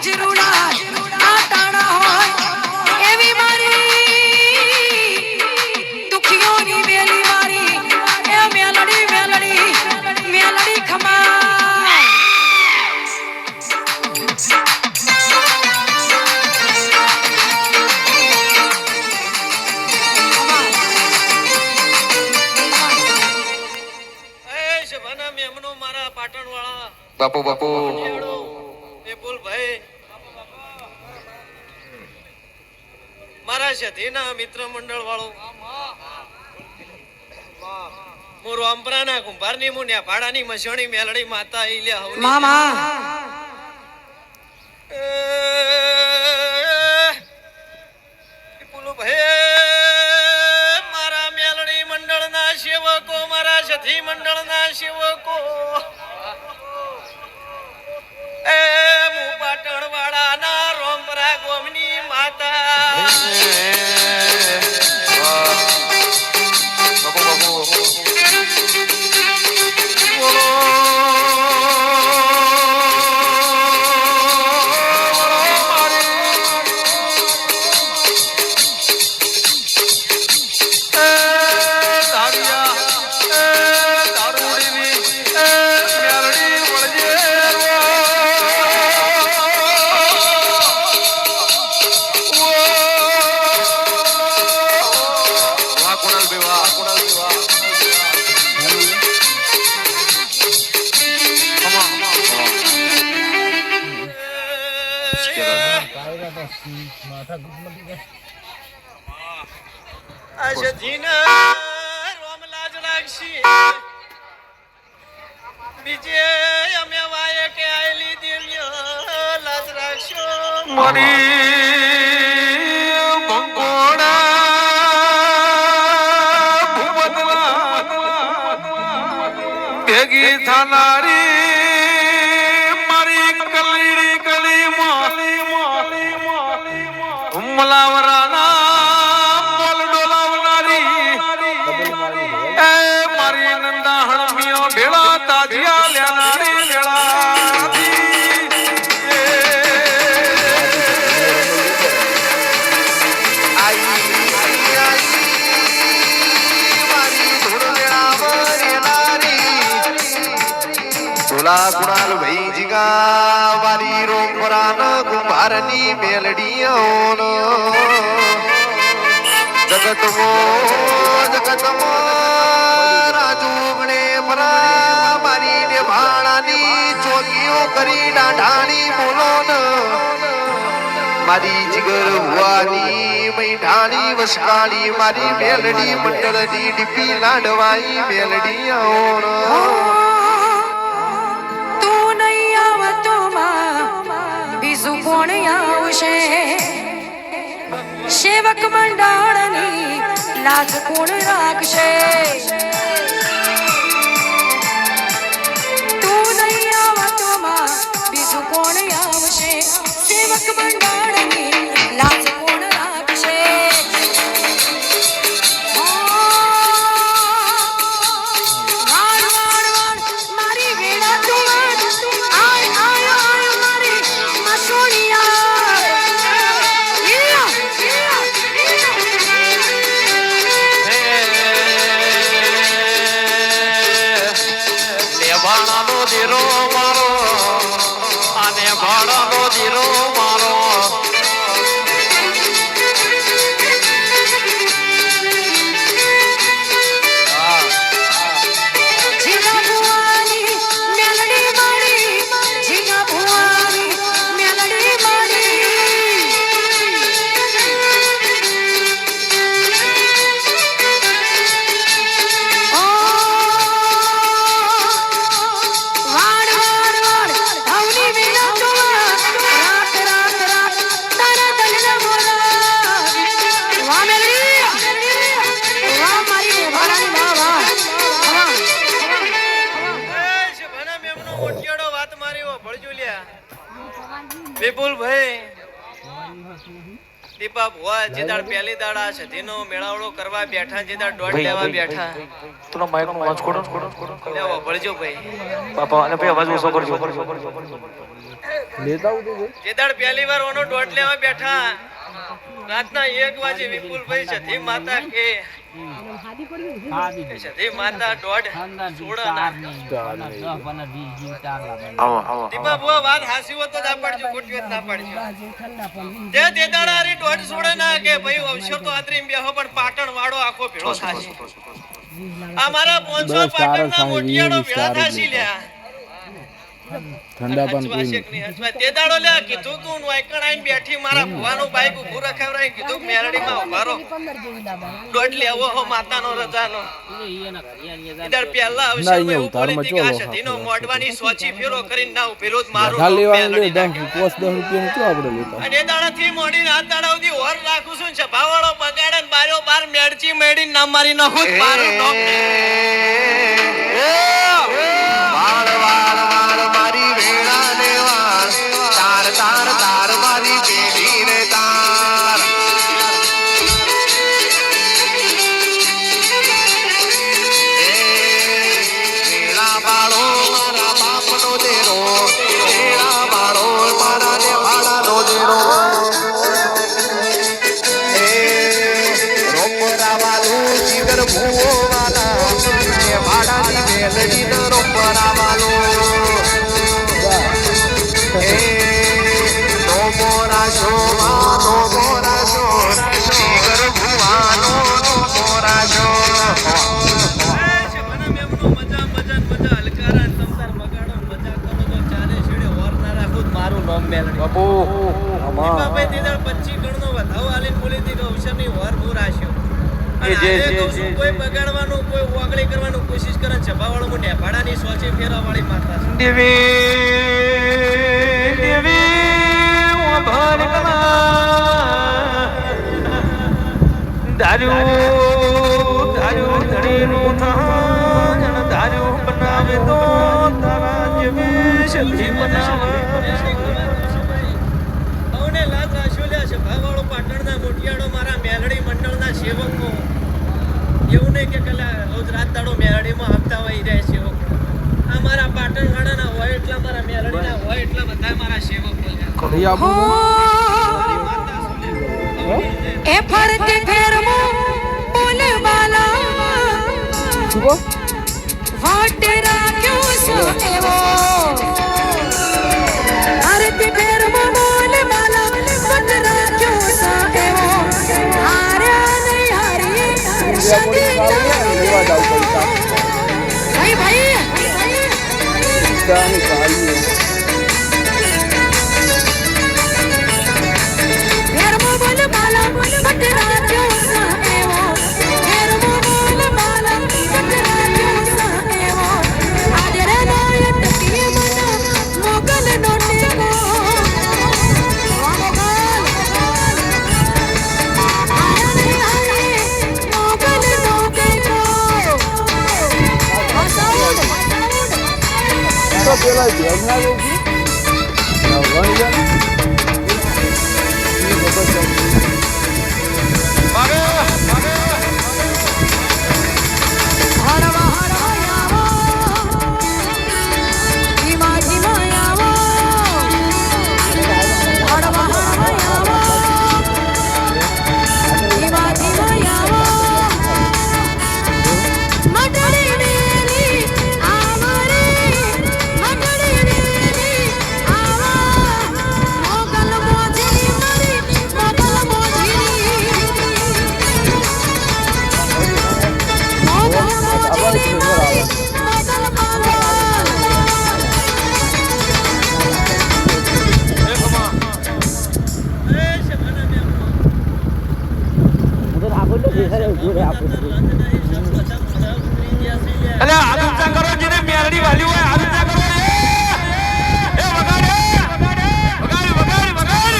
અજરૂડા આટાણા હોય એવી મારી દુખીઓની વેલી મારી એ મેલડી મેલડી મેલડી ખમા બાપુ બાપુ વિપુલ ભાઈ મારા સધીના મિત્ર મંડળ વાળો હું રોમપરાના કુંભારની મુન્યા ભાડાની મસણી મેલડી માતા ઈલ્યા હવની મામા વિપુલ ભાઈ મારા મેલડી મંડળના સેવકો મારા સધી મંડળના સેવકો પાટણ વાળાના રોમપરા ગોમની માતા બીજે અમે વાય કે આયલી દેવ્ય લાજ રાખશો મારી બંગોડા ભેગી થનારી મારી કલીડી કલી મલાવરાના બોલ ડોલાવનારી એ મારી નંદા હણમિયો ભેળા તાજિયા લેનારી ગુણાલ ભાઈ જીગા વારી રોમપરાના કુંભારની મેલડીઓનો જગતમો રાજુ ગણે પરા મારી ને ભાણાની ચોકીઓ કરી ડાઢાણી બોલો ન મારી જીગર હુવાની મૈઠાણી વસકાળી મારી મેલડી મંડળની ડીપી લાડવાઈ મેલડીઓનો કોણ આવશે સેવક મંડળની લાજ કોણ રાખશે તું નહીં આવતોમાં બીજું કોણ આવશે સેવક મંડળની લાજ કોણ રાખશે મારી વેળા તું વિપુલ ભાઈ દીપા ભુવા જે દાડ પહેલી દાડ આ સધીનો મેળાવડો કરવા બેઠા જે દાડ દોડ લેવા બેઠા થોડો માઈક નો અવાજ ખોડો લેવો ભળજો ભાઈ બાપા અને ભાઈ અવાજ ઓછો કરજો જે દાડ પહેલી વાર ઓનો દોઢ લેવા બેઠા રાતના 1 વાગે વિપુલભાઈ સધી માતા કે સધી માતા દોઢ છોડા દીપા બુઆ વાત હાસી હો તો ના પાડજો ખોટી વાત ના પાડજો તે દાડા આરી દોઢ છોડે ના કે ભાઈ અવસર તો આતરી બેહો પણ પાટણ વાળો આખો ભેળો થાશે અમારા 500 પાટણના મોટિયાળો ભેળા થાશી લ્યા ઠંડા પણ તે દાડો લે કીધું તું વાયકણ આઈને બેઠી મારા ભુવાનો બાઈક ઉભું રખાવરાઈ કીધું મેરડીમાં ઉભારો દોઢ લેવો હો માતાનો રજાનો ઈદર પહેલા અવસર મે ઉભરી થી આ સધીનો મોડવાની સોચી ફેરો કરીને ના વિરોધ મારો રૂપિયા આપણે લેતા અને દાડાથી મોડી રાત દાડા સુધી ઓર રાખું છું સભાવાળો બગાડે બારો બાર મેડચી મેડી ના મારી ન હોત મારું નોમ વાળ વાળ વાળ મારી વેળા ને વાળ તાર તાર તાર મારી પેઢી ને તાર વેળા બાળો મારા બાપનો દેરો વેળા બાળો મારા ને ભાડાનો દેરો રોપરા વાલું જીગર ભૂવો વાલા ને ભાડાની મેલડી નો રોપરા વાલો નો મોરા શોભા નો મોરા શો જીગર ભૂવાનો નો મોરા શો મારું નામ મેલડી બાપુ દીપાભાઈ દીદાર 25 ગણનો વધાવો આલીને બોલી દીધો અવસરની વર હું રાખ્યો અને જે કોઈ બગાડવાનું કોઈ ઓગળી કરવાનું કોશિશ કરે છપાવાળો મને ભાડાની સોચે ફેરવાવાળી માતા છે દેવી ઓ ભરકના દારૂ ધણીનું થાન દારૂ બનાવે તો તારા જેવી સબ્જી બનાવે અવને લાગ રાખ્યો લે છપાવાળો પાટણના મોટિયાળો મારા મેલડી મંડળના સેવકો એવું નહીં કે કલા રોજ રાત દાડો મેલડીમાં હપ્તા વહી રહે સેવકો આ મારા પાટણ વાળાના હોય એટલા મારા મેલડીના હોય એટલા બધા મારા સેવકો એ ફરતે ફેરમો બોલે બાલા વાટ રાખ્યો સો એવો ફરતે ફેરમો બોલે બાલા વાટ રાખ્યો સો એવો હાર્યા નહીં હારી સદી ભાઈ ફેરમો બોલે બાલા વાટ રાખ્યો સો એવો ફેરમો બોલે બાલા વાટ રાખ્યો સો એવો આજે નાયક કી મનો મોગલ નોટે કો મોગલ આયા નહીં આયે મોગલ નોટે કો તો પેલા ધ્યાન હરવા હરવા ધીમા ધીમા આવો હરવા હરવા ધીમા ધીમા આવો મટડી વેરી આવરે મટડી વેરી આવા મોગલ મોજી મારી મોગલ મોજી મોગલ મોજી મારી મોગલ મોગલ અલે આ કરો જેને મેરડી વાલી હોય આ કરો એ વગાડે વગાડ વગાડ વગાડ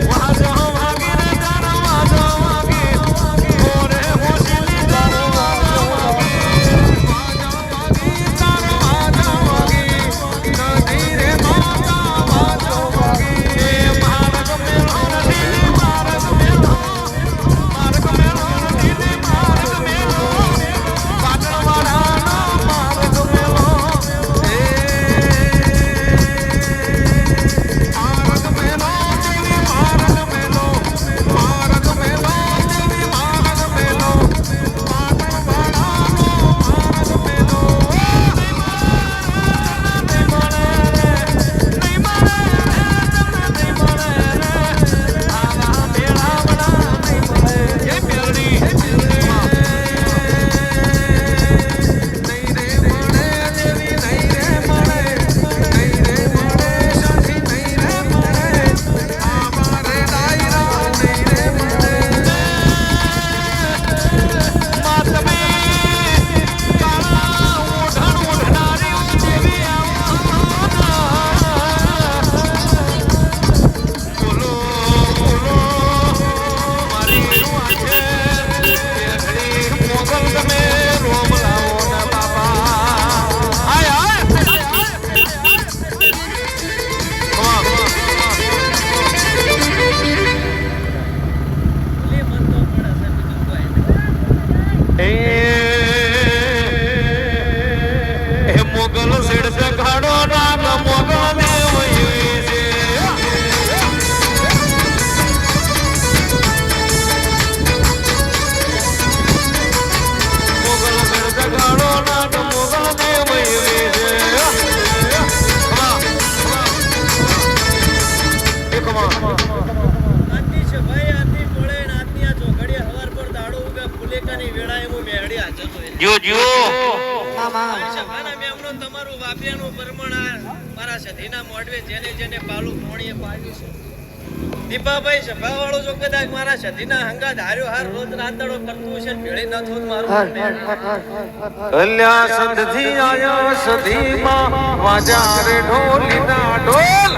વહા જો ભાગે રે જાનો વાજો વાગે ઓરે હોશલી જાનો વાજો વાગે વાજો વાગે જાનો વાજો વાગે નદી રે માતા વાજો વાગે એ ભારત મેલો જો સભાના મેમનો તમારું વાપ્યાનું પરમણ મારા સધીના મોઢવે જેને જેને પાલું પોણીએ પાડ્યું છે દીપાભાઈ સભાવાળો જો કદાચ મારા સધીના હંગા ધાર્યો હાર રોજ રાતડો કરતું છે ભેળી ન થોત મારું અલ્યા સંધથી આયા સધીમાં વાજા રે ઢોલીના ઢોલ